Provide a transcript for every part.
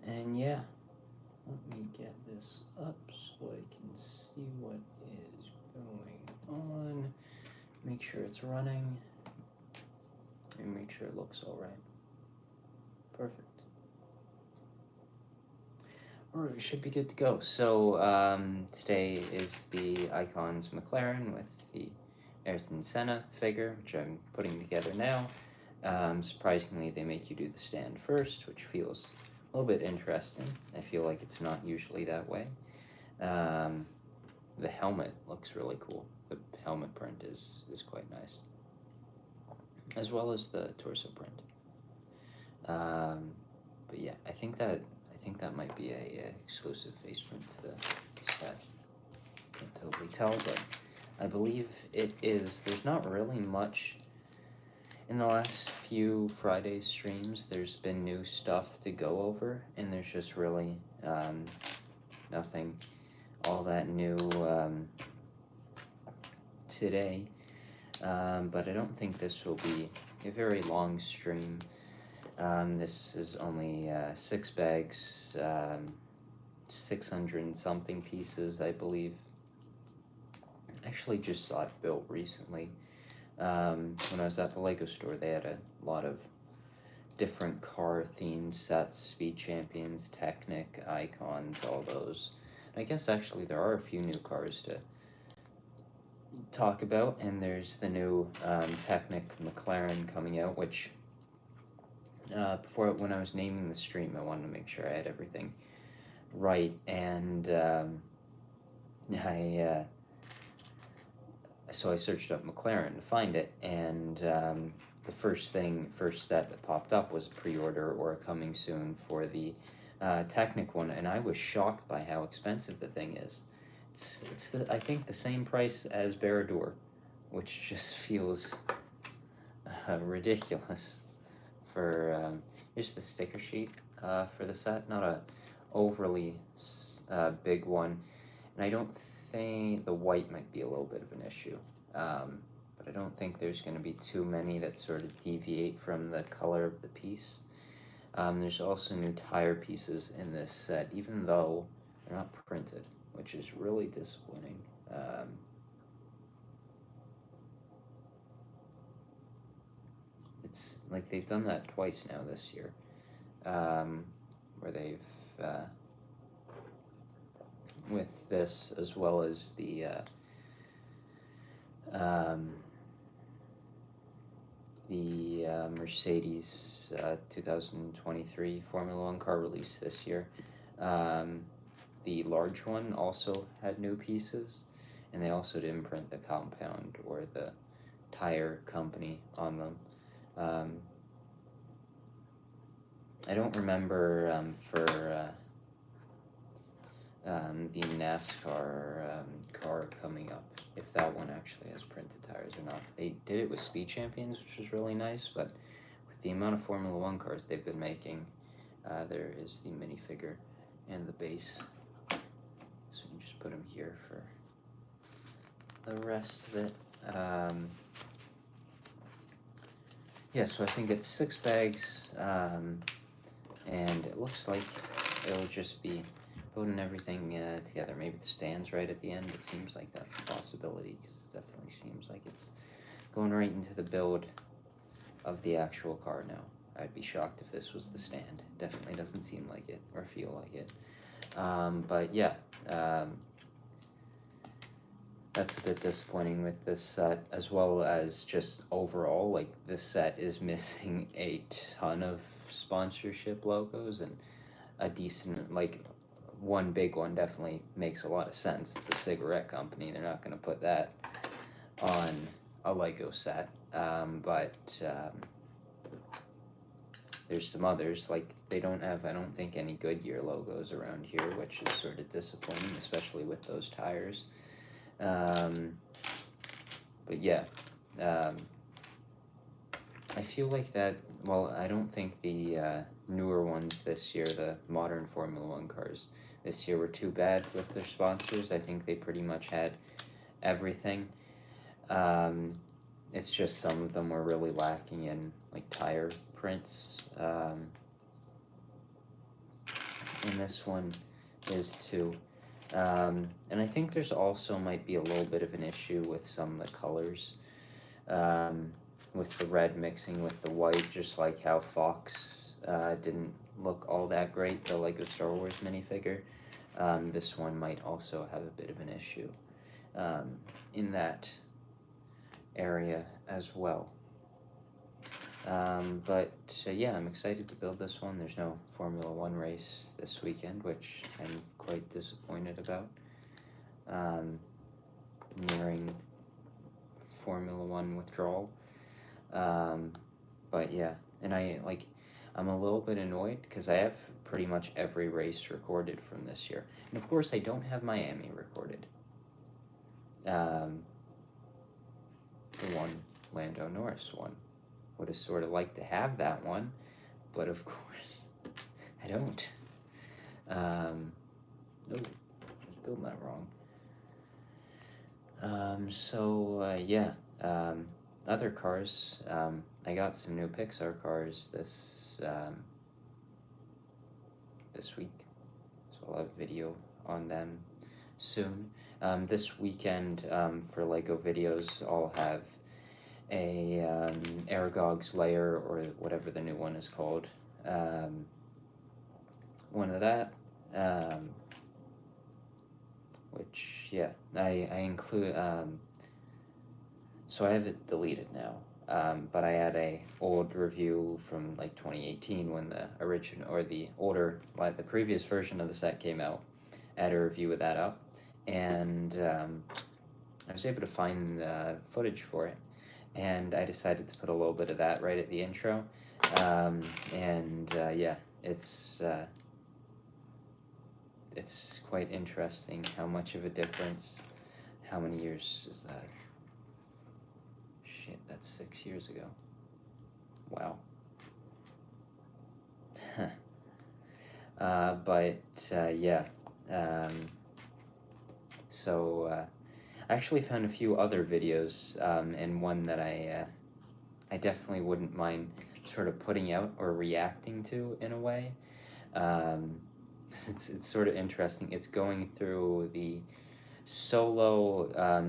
And yeah, let me get this up so I can see what is going on. Make sure it's running and make sure it looks all right. Perfect. Alright, we should be good to go. So today is the Icons McLaren with the Ayrton Senna figure, which I'm putting together now. Surprisingly, they make you do the stand first, which feels a little bit interesting. I feel like it's not usually that way. The helmet looks really cool. The helmet print is quite nice, as well as the torso print. But yeah, I think that might be a exclusive face print to the set. Can't totally tell, but I believe it is. There's not really much in the last few Friday streams. There's been new stuff to go over, and there's just really nothing all that new today. But I don't think this will be a very long stream. This is only 6 bags, 600 and something pieces, I believe. I actually just saw it built recently. When I was at the Lego store, they had a lot of different car themed sets, Speed Champions, Technic, Icons, all those. I guess actually there are a few new cars to talk about, and there's the new Technic McLaren coming out, which before, when I was naming the stream, I wanted to make sure I had everything right, and so I searched up McLaren to find it, and the first set that popped up was a pre-order or coming soon for the Technic one, and I was shocked by how expensive the thing is. It's I think the same price as Barrador, which just feels ridiculous. For here's the sticker sheet for the set, not a overly big one, and I don't think the white might be a little bit of an issue, but I don't think there's going to be too many that sort of deviate from the color of the piece. There's also new tire pieces in this set, even though they're not printed, which is really disappointing. It's like they've done that twice now this year, where they've with this, as well as the Mercedes 2023 Formula One car released this year. The large one also had new pieces, and they also didn't print the compound or the tire company on them. I don't remember for the NASCAR car coming up if that one actually has printed tires or not. They did it with Speed Champions, which was really nice, but with the amount of Formula One cars they've been making, there is the minifigure and the base. So you just put them here for the rest of it. Yeah, so I think it's 6 bags, and it looks like it'll just be putting everything together. Maybe the stand's right at the end. It seems like that's a possibility, because it definitely seems like it's going right into the build of the actual car now. I'd be shocked if this was the stand. It definitely doesn't seem like it or feel like it. But yeah, that's a bit disappointing with this set, as well as just overall, like, this set is missing a ton of sponsorship logos, and a decent, like, one big one definitely makes a lot of sense. It's a cigarette company. They're not going to put that on a Lego set. But there's some others, like, they don't have, I don't think, any Goodyear logos around here, which is sort of disappointing, especially with those tires. But yeah, I feel like that, well, I don't think the newer ones this year, the modern Formula One cars this year, were too bad with their sponsors. I think they pretty much had everything. It's just some of them were really lacking in, like, tire prints. and this one is too. And I think there's also might be a little bit of an issue with some of the colors, with the red mixing with the white, just like how Fox didn't look all that great, the Lego Star Wars minifigure. This one might also have a bit of an issue in that area as well. But yeah, I'm excited to build this one. There's no Formula One race this weekend, which I'm quite disappointed about. Nearing Formula One withdrawal. But yeah, and I'm a little bit annoyed because I have pretty much every race recorded from this year. And of course, I don't have Miami recorded. The one Lando Norris one. Would have sort of liked to have that one, but of course, I don't. No, I was building that wrong. Yeah. Other cars. I got some new Pixar cars this week, so I'll have a video on them soon. This weekend, for Lego videos, I'll have a Aragog's Lair, or whatever the new one is called. One of that. Which, yeah, I include, so I have it deleted now, but I had a old review from like 2018 when the original, or the older, like the previous version of the set came out. I had a review of that up, and I was able to find footage for it, and I decided to put a little bit of that right at the intro, yeah, it's quite interesting how much of a difference. How many years is that? Shit, that's 6 years ago. Wow. Yeah. I actually found a few other videos, and one that I definitely wouldn't mind sort of putting out or reacting to in a way. It's sort of interesting. It's going through the solo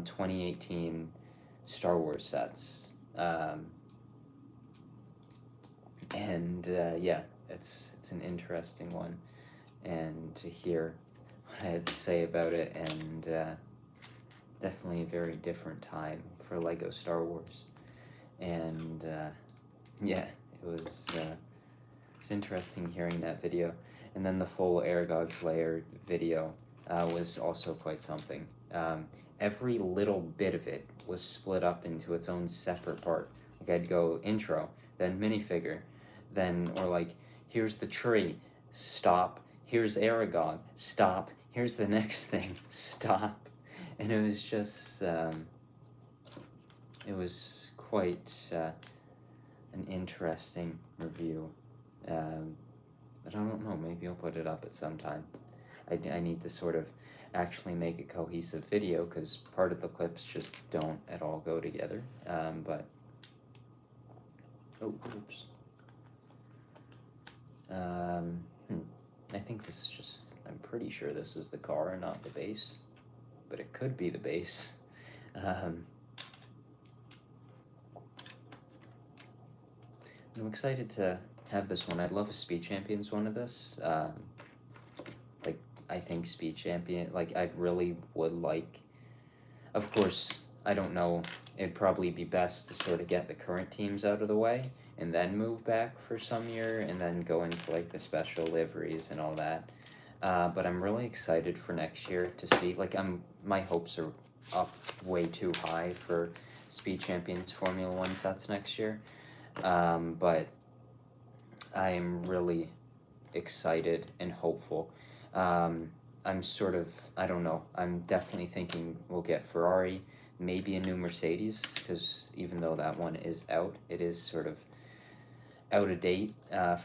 2018 Star Wars sets. Yeah, it's an interesting one, and to hear what I had to say about it, and definitely a very different time for Lego Star Wars. And yeah, it's interesting hearing that video. And then the full Aragog's Lair video was also quite something. Every little bit of it was split up into its own separate part. Like I'd go intro, then minifigure, then, or like, here's the tree, stop, here's Aragog, stop, here's the next thing, stop. And it was just, it was quite an interesting review. But I don't know, maybe I'll put it up at some time. I need to sort of actually make a cohesive video, because part of the clips just don't at all go together. Oh, oops. I think this is just, I'm pretty sure this is the car and not the base, but it could be the base. I'm excited to have this one. I'd love a Speed Champions one of this. I think Speed Champion, I really would like, of course, I don't know, it'd probably be best to sort of get the current teams out of the way and then move back for some year and then go into the special liveries and all that. But I'm really excited for next year to see, my hopes are up way too high for Speed Champions Formula One sets next year. But I am really excited and hopeful. I'm sort of, I don't know, I'm definitely thinking we'll get Ferrari, maybe a new Mercedes, because even though that one is out, it is sort of out of date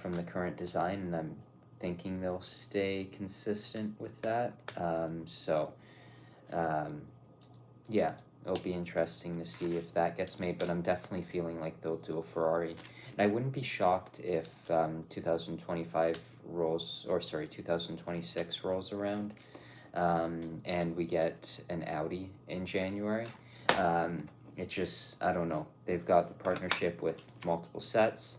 from the current design, and I'm thinking they'll stay consistent with that. Yeah, it'll be interesting to see if that gets made, but I'm definitely feeling like they'll do a Ferrari. And I wouldn't be shocked if 2025 rolls, or sorry, 2026 rolls around, and we get an Audi in January, it just, I don't know. They've got the partnership with multiple sets,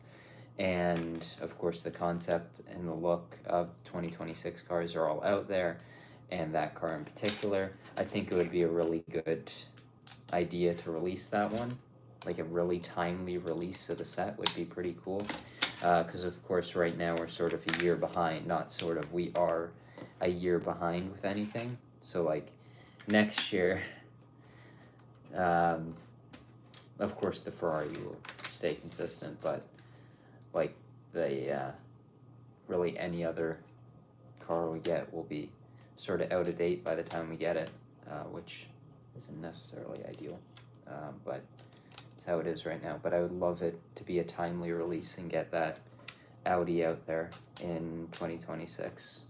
and of course the concept and the look of 2026 cars are all out there, and that car in particular. I think it would be a really good idea to release that one. Like a really timely release of the set would be pretty cool. Because of course right now we're sort of a year behind, not sort of, we are a year behind with anything. So like next year, of course the Ferrari will stay consistent, but like the really any other car we get will be sort of out of date by the time we get it, which isn't necessarily ideal, but it's how it is right now. But I would love it to be a timely release and get that Audi out there in 2026,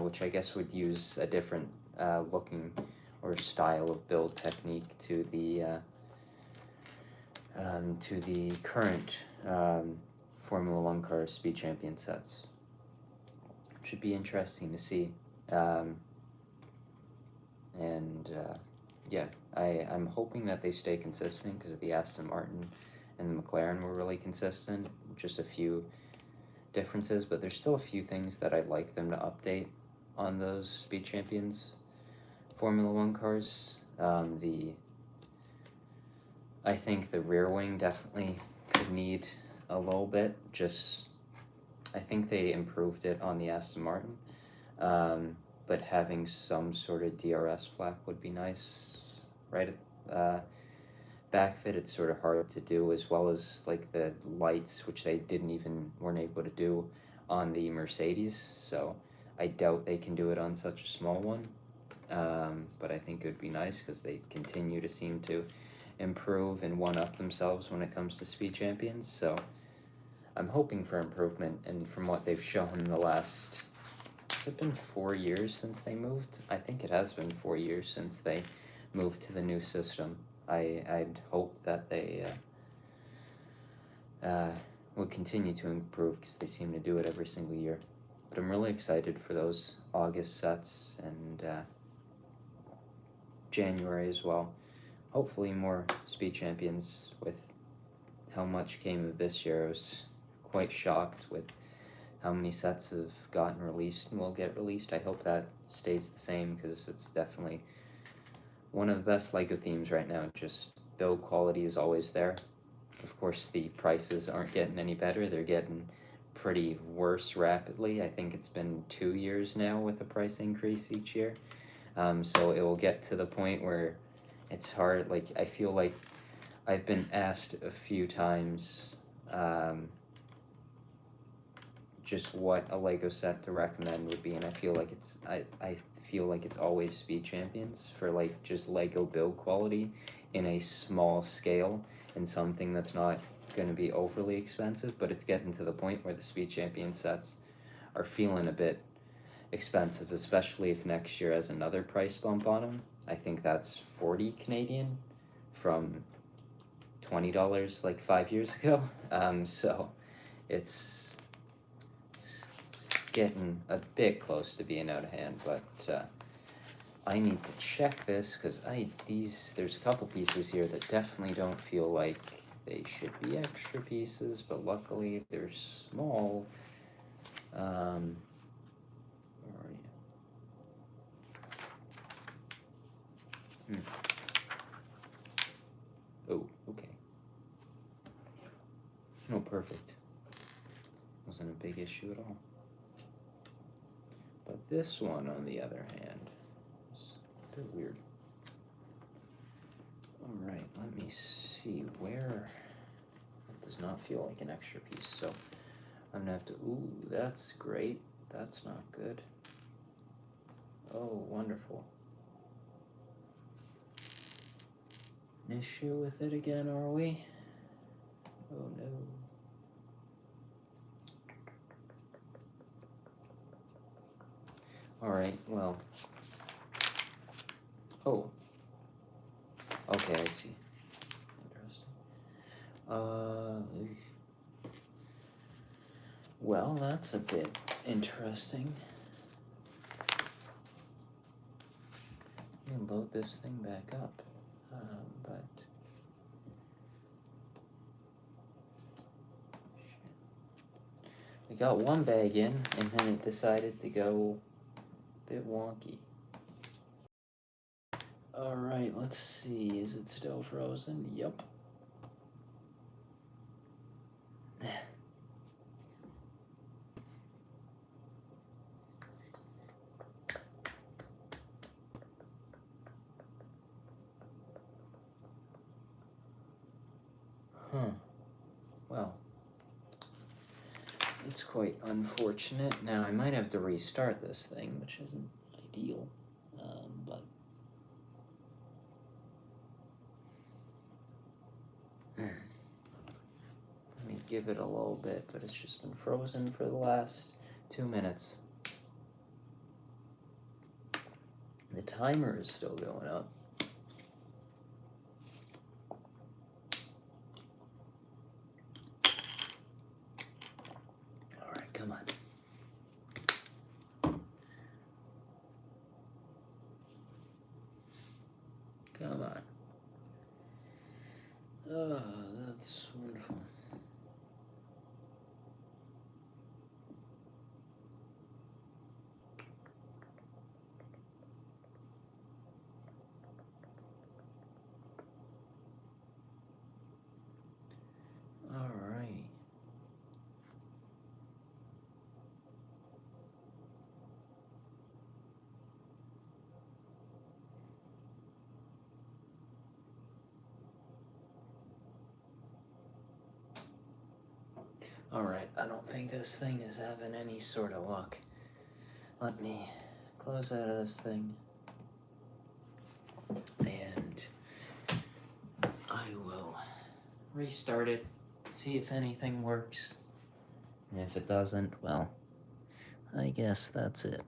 which I guess would use a different looking or style of build technique to the current Formula One car Speed Champion sets. It should be interesting to see. Yeah, I'm hoping that they stay consistent because the Aston Martin and the McLaren were really consistent. Just a few differences, but there's still a few things that I'd like them to update on those Speed Champions Formula One cars. I think the rear wing definitely could need a little bit. I think they improved it on the Aston Martin, but having some sort of DRS flap would be nice. Right at back of it, it's sort of hard to do, as well as like the lights, which they weren't able to do on the Mercedes. So I doubt they can do it on such a small one. But I think it would be nice because they continue to seem to improve and one-up themselves when it comes to Speed Champions. So I'm hoping for improvement, and from what they've shown in the last, has it been 4 years since they moved? I think it has been 4 years since they moved to the new system. I'd hope that they will continue to improve because they seem to do it every single year. But I'm really excited for those August sets and January as well. Hopefully more Speed Champions. With how much came of this year, I was quite shocked with how many sets have gotten released and will get released. I hope that stays the same because it's definitely one of the best LEGO themes right now. Just build quality is always there. Of course, the prices aren't getting any better. They're getting pretty worse rapidly. I think it's been 2 years now with a price increase each year. So it will get to the point where it's hard. Like, I feel like I've been asked a few times just what a LEGO set to recommend would be, and I feel like it's always Speed Champions for like just LEGO build quality in a small scale and something that's not going to be overly expensive. But it's getting to the point where the Speed Champion sets are feeling a bit expensive, especially if next year has another price bump on them. I think that's 40 Canadian from $20 like 5 years ago. So it's getting a bit close to being out of hand, but I need to check this because there's a couple pieces here that definitely don't feel like they should be extra pieces, but luckily they're small. Where are you? Oh, okay. No, perfect. Wasn't a big issue at all. But this one, on the other hand, is a bit weird. Alright, let me see where. It does not feel like an extra piece, so I'm gonna have to. Ooh, that's great. That's not good. Oh, wonderful. An issue with it again, are we? Oh no. Alright, well. Oh. Okay, I see. Interesting. Well, that's a bit interesting. Let me load this thing back up. But we got one bag in, and then it decided to go a bit wonky. Alright, let's see. Is it still frozen? Yep. Huh. Well, it's quite unfortunate. Now, I might have to restart this thing, which isn't ideal, but... Let me give it a little bit, but it's just been frozen for the last 2 minutes. The timer is still going up. Alright, come on. Come on. Oh, that's wonderful. Alrighty. Alright, I don't think this thing is having any sort of luck. Let me close out of this thing. And I will restart it, see if anything works. And if it doesn't, well, I guess that's it.